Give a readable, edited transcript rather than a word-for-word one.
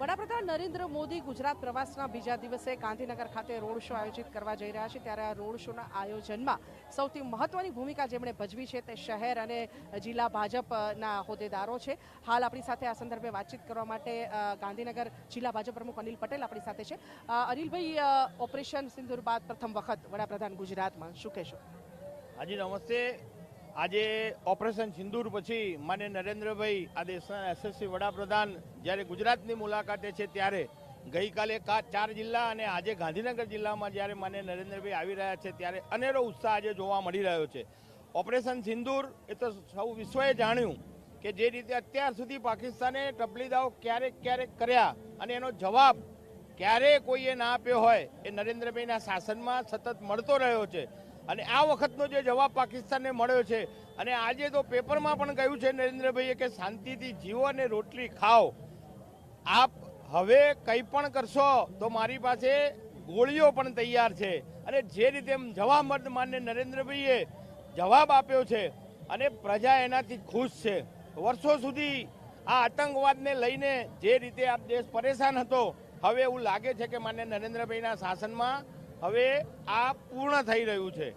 વડાપ્રધાન નરેન્દ્ર મોદી ગુજરાત પ્રવાસના બીજા દિવસે ગાંધીનગર ખાતે રોડ શો આયોજિત કરવા જઈ રહ્યા છે, ત્યારે આ રોડ શોના આયોજનમાં સૌથી મહત્વની ભૂમિકા જેમણે ભજવી છે તે શહેર અને જિલ્લા ભાજપના હોદ્દેદારો છે। હાલ આપણી સાથે આ સંદર્ભે વાતચીત કરવા માટે ગાંધીનગર જિલ્લા ભાજપ પ્રમુખ અનિલ પટેલ આપણી સાથે છે। અનિલભાઈ, ઓપરેશન સિંદૂર બાદ પ્રથમ વખત વડાપ્રધાન ગુજરાતમાં, શું કહેશો? હાજી નમસ્તે। આજે ઓપરેશન સિંદૂર પછી માન્ય નરેન્દ્રભાઈ આ દેશના યશસ્વી વડાપ્રધાન જ્યારે ગુજરાતની મુલાકાતે છે, ત્યારે ગઈકાલે 4 જિલ્લા અને આજે ગાંધીનગર જિલ્લામાં જ્યારે માન્ય નરેન્દ્રભાઈ આવી રહ્યા છે, ત્યારે અનેરો ઉત્સાહ આજે જોવા મળી રહ્યો છે। ઓપરેશન સિંદૂર એ તો સૌ વિશ્વએ જાણ્યું કે જે રીતે અત્યાર સુધી પાકિસ્તાને ટપલી દાવ ક્યારેક કર્યા અને એનો જવાબ ક્યારેય કોઈએ ના આપ્યો હોય, એ નરેન્દ્રભાઈના શાસનમાં સતત મળતો રહ્યો છે। અને આ વખતનો જે જવાબ પાકિસ્તાનને મળ્યો છે, અને આજે તો પેપરમાં પણ કહ્યું છે નરેન્દ્રભાઈએ કે શાંતિથી જીવો અને રોટલી ખાઓ, આપ હવે કંઈ પણ કરશો તો મારી પાસે ગોળીઓ પણ તૈયાર છે। અને જે રીતે જવાબ માન્ય નરેન્દ્રભાઈએ જવાબ આપ્યો છે અને પ્રજા એનાથી ખુશ છે। વર્ષો સુધી આ આતંકવાદને લઈને જે રીતે આ દેશ પરેશાન હતો, હવે એવું લાગે છે કે માન્ય નરેન્દ્રભાઈના શાસનમાં હવે આ પૂર્ણ થઈ રહ્યું છે।